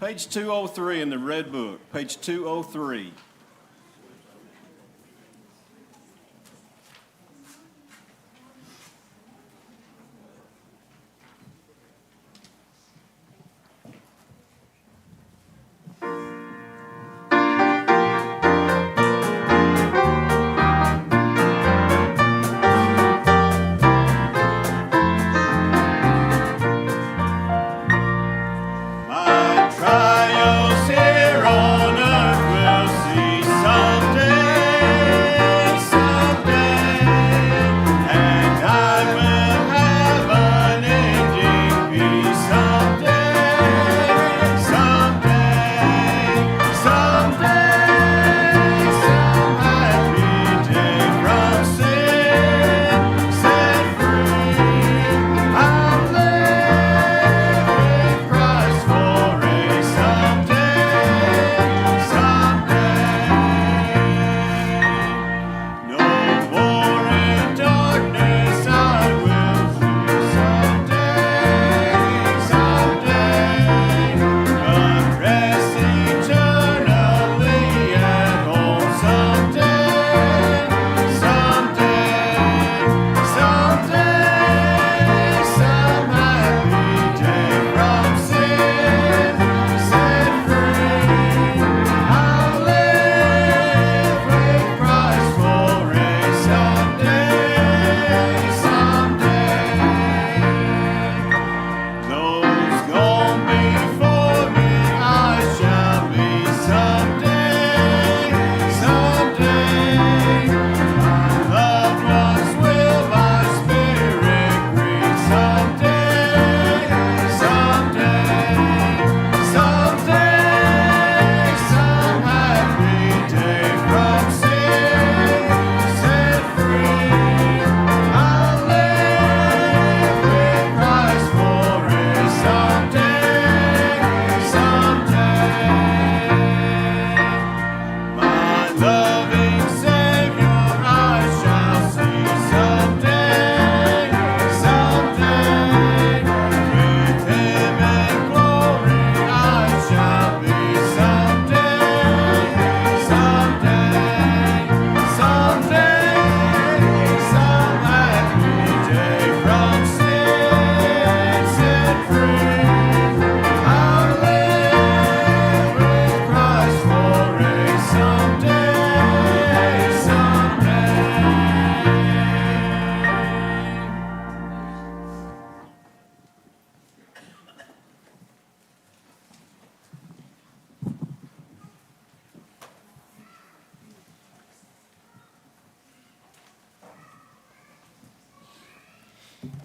Page 203 in the red book, page 203.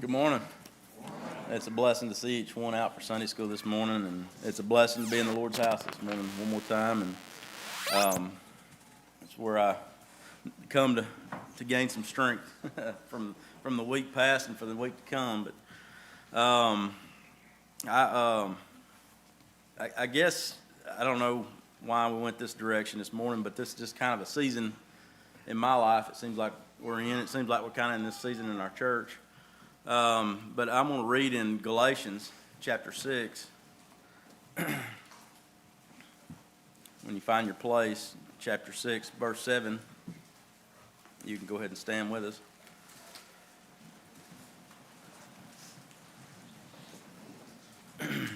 Good morning. It's a blessing to see each one out for Sunday school this morning, and it's a blessing to be in the Lord's house this morning one more time. And it's where I come to gain some strength from the week past and for the week to come. But I guess I don't know why we went this direction this morning, but this is just kind of a season in my life. It seems like we're in. It seems like we're kind of in this season in our church. But I'm going to read in Galatians chapter 6. When you find your place, chapter 6, verse 7, you can go ahead and stand with us. It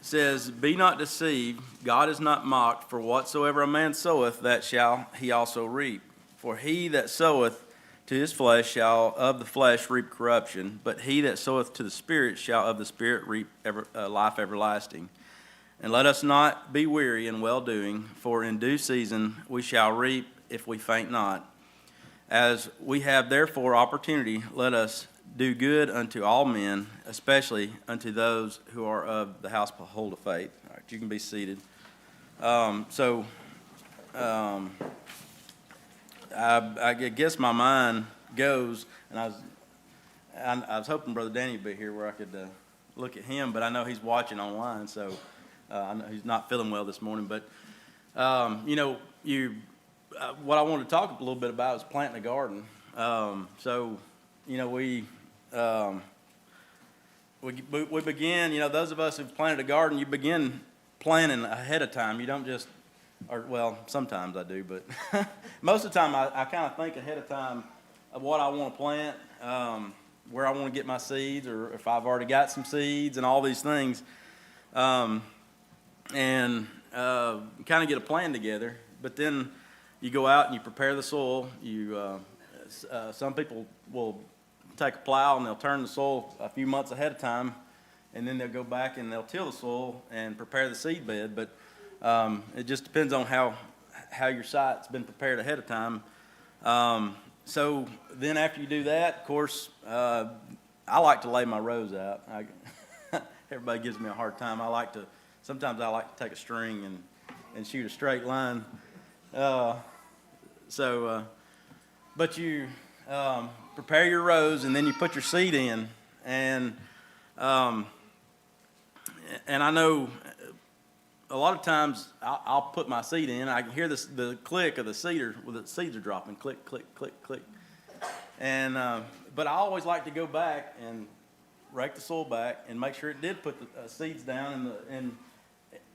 says, "Be not deceived, God is not mocked, for whatsoever a man soweth, that shall he also reap. For he that soweth to his flesh shall of the flesh reap corruption, but he that soweth to the Spirit shall of the Spirit reap life everlasting. And let us not be weary in well-doing, for in due season we shall reap if we faint not. As we have therefore opportunity, let us do good unto all men, especially unto those who are of the household of faith." All right, you can be seated. I guess my mind goes, and I was hoping Brother Danny would be here where I could look at him, but I know he's watching online, so I know he's not feeling well this morning. But what I wanted to talk a little bit about is planting a garden. we begin, those of us who've planted a garden, you begin planning ahead of time. You don't just, sometimes I do, but most of the time I kind of think ahead of time of what I want to plant, where I want to get my seeds, or if I've already got some seeds and all these things, and kind of get a plan together. But then you go out and you prepare the soil. Some people will take a plow and they'll turn the soil a few months ahead of time, and then they'll go back and they'll till the soil and prepare the seed bed. But it just depends on how your site's been prepared ahead of time. So then after you do that, of course, I like to lay my rows out. Everybody gives me a hard time. Sometimes I like to take a string and shoot a straight line. But you prepare your rows, and then you put your seed in, and I know a lot of times I'll put my seed in. I can hear the click of the seeder when the seeds are dropping, click, click, click, click. And but I always like to go back and rake the soil back and make sure it did put the seeds down and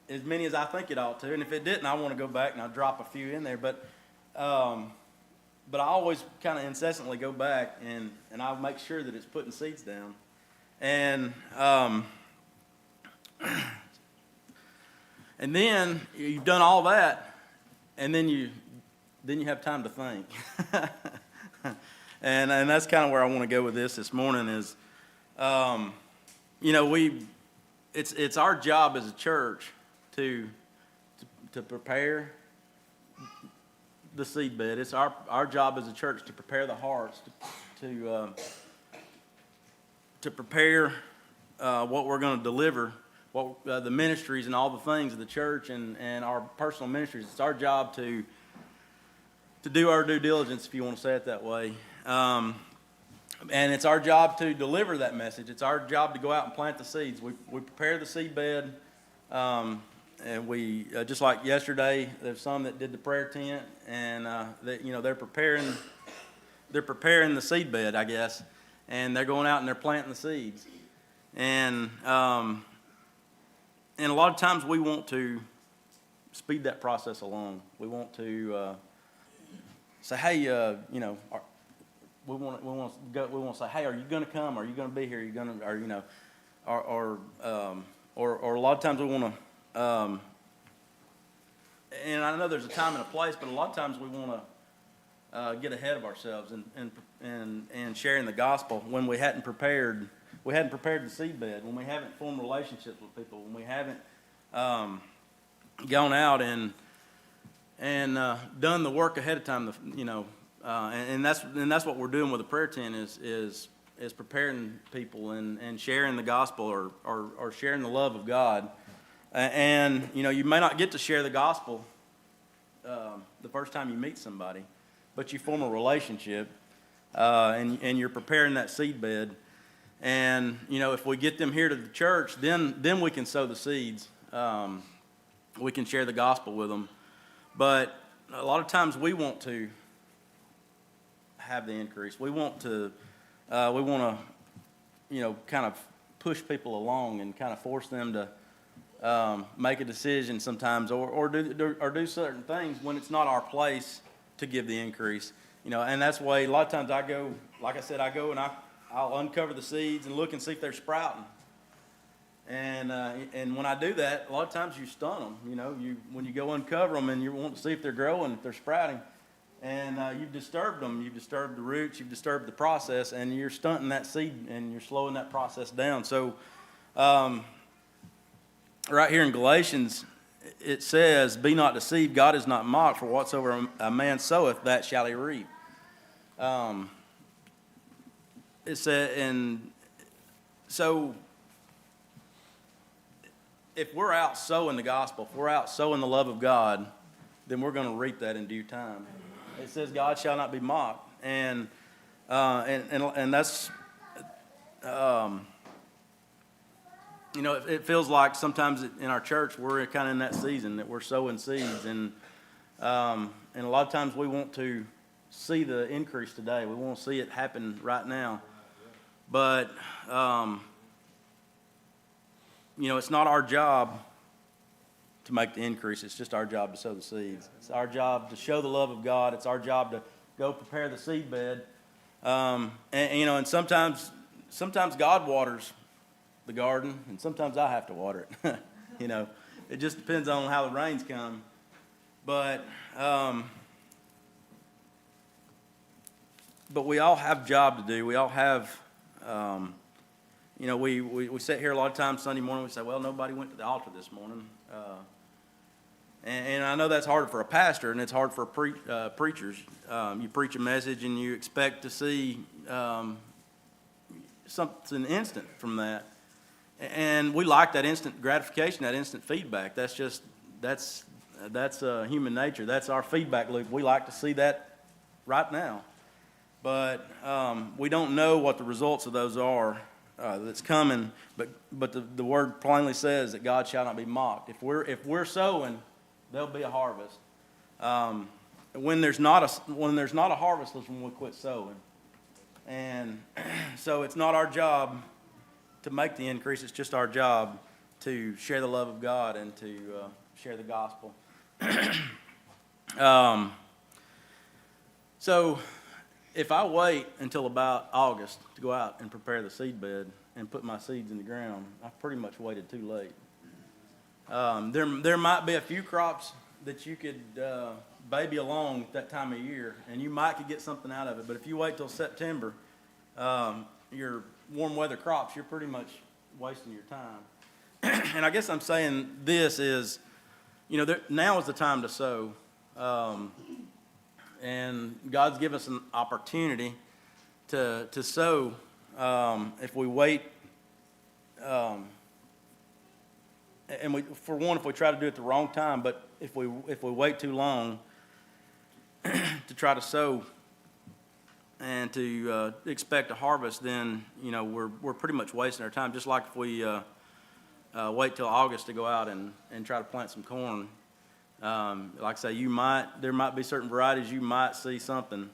as many as I think it ought to. And if it didn't, I want to go back and I'll drop a few in there. But I always kind of incessantly go back and I'll make sure that it's putting seeds down. And and then you've done all that, and then you have time to think. and that's kind of where I want to go with this morning is, it's our job as a church to prepare the seed bed. It's our job as a church to prepare the hearts, to prepare what we're going to deliver, the ministries and all the things of the church and our personal ministries. It's our job to do our due diligence, if you want to say it that way. And it's our job to deliver that message. It's our job to go out and plant the seeds. We prepare the seed bed, and we just like yesterday, there's some that did the prayer tent, and they're preparing the seed bed, I guess, and they're going out and they're planting the seeds. And a lot of times we want to speed that process along. We want to say, hey, we want to say, hey, are you going to come? Are you going to be here? Are you going to, or a lot of times we want to. And I know there's a time and a place, but a lot of times we want to get ahead of ourselves and sharing the gospel when we hadn't prepared the seed bed, when we haven't formed relationships with people, when we haven't gone out and done the work ahead of time. And that's what we're doing with the prayer tent is preparing people and sharing the gospel or sharing the love of God. And you may not get to share the gospel the first time you meet somebody, but you form a relationship and you're preparing that seed bed. And if we get them here to the church, then we can sow the seeds. We can share the gospel with them. But a lot of times we want to have the increase. We want to kind of push people along and kind of force them to make a decision sometimes, or do certain things when it's not our place to give the increase. And that's why a lot of times I go and I'll uncover the seeds and look and see if they're sprouting. And when I do that, a lot of times you stun them. When you go uncover them and you want to see if they're growing, if they're sprouting, and you've disturbed them, you've disturbed the roots, you've disturbed the process, and you're stunting that seed and you're slowing that process down. So right here in Galatians, it says, "Be not deceived, God is not mocked, for whatsoever a man soweth, that shall he reap." It said, and so if we're out sowing the gospel, if we're out sowing the love of God, then we're going to reap that in due time. It says, "God shall not be mocked," and that's it feels like sometimes in our church we're kind of in that season that we're sowing seeds, and a lot of times we want to see the increase today. We want to see it happen right now. But it's not our job to make the increase. It's just our job to sow the seeds. It's our job to show the love of God. It's our job to go prepare the seed bed. And sometimes God waters the garden, and sometimes I have to water it. It just depends on how the rains come. But we all have a job to do. We all have, we sit here a lot of times Sunday morning. We say, well, nobody went to the altar this morning. And I know that's hard for a pastor, and it's hard for preachers. You preach a message, and you expect to see something instant from that. And we like that instant gratification, that instant feedback. That's human nature. That's our feedback loop. We like to see that right now. But we don't know what the results of those are that's coming. But the word plainly says that God shall not be mocked. If we're sowing, there'll be a harvest. When there's not a harvest, that's when we quit sowing. And so it's not our job to make the increase. It's just our job to share the love of God and to share the gospel. So if I wait until about August to go out and prepare the seed bed and put my seeds in the ground, I've pretty much waited too late. There might be a few crops that you could baby along at that time of year, and you might could get something out of it. But if you wait till September, your warm weather crops, you're pretty much wasting your time. And I guess I'm saying this is, now is the time to sow. And God's given us an opportunity to sow. If we wait, and if we try to do it at the wrong time, but if we wait too long to try to sow and to expect a harvest, then we're pretty much wasting our time. Just like if we wait till August to go out and try to plant some corn. Like I say, there might be certain varieties you might see something,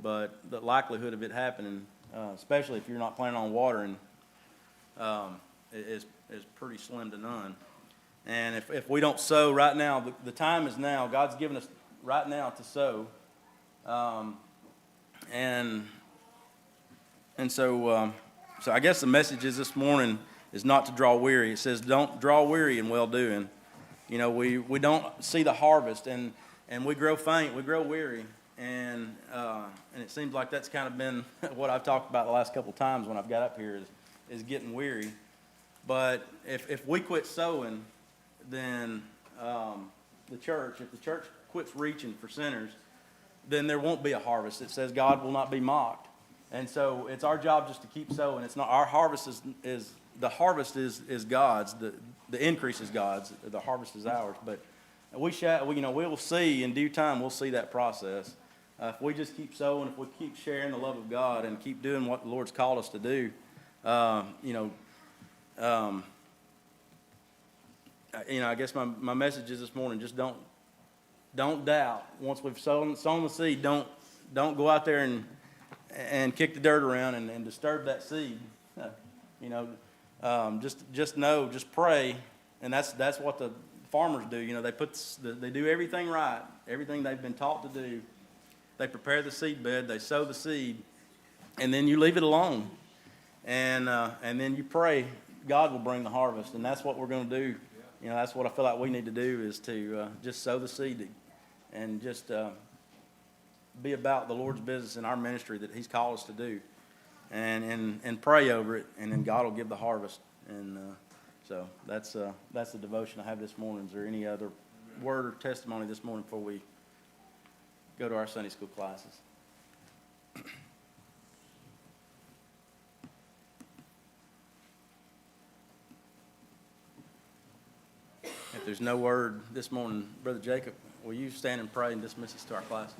but the likelihood of it happening, especially if you're not planning on watering, is pretty slim to none. And if we don't sow right now, the time is now. God's given us right now to sow. And so I guess the message is this morning is not to draw weary. It says don't draw weary in well-doing. We don't see the harvest, and we grow faint, we grow weary, and it seems like that's kind of been what I've talked about the last couple of times when I've got up here is getting weary. But if we quit sowing, then if the church quits reaching for sinners, then there won't be a harvest. It says God will not be mocked. And so it's our job just to keep sowing. It's not our harvest is the harvest is God's. The increase is God's. The harvest is ours. But we will see in due time. We'll see that process. If we just keep sowing, if we keep sharing the love of God and keep doing what the Lord's called us to do, I guess my message is this morning: just don't doubt. Once we've sown the seed, don't go out there and kick the dirt around and disturb that seed. Just pray, and that's what the farmers do. They do everything right, everything they've been taught to do. They prepare the seed bed, they sow the seed, and then you leave it alone, and then you pray. God will bring the harvest, and that's what we're going to do. That's what I feel like we need to do is to just sow the seed and just be about the Lord's business in our ministry that He's called us to do, and pray over it, and then God will give the harvest. And so that's the devotion I have this morning. Is there any other word or testimony this morning before we go to our Sunday school classes? If there's no word this morning, Brother Jacob, will you stand and pray and dismiss us to our classes?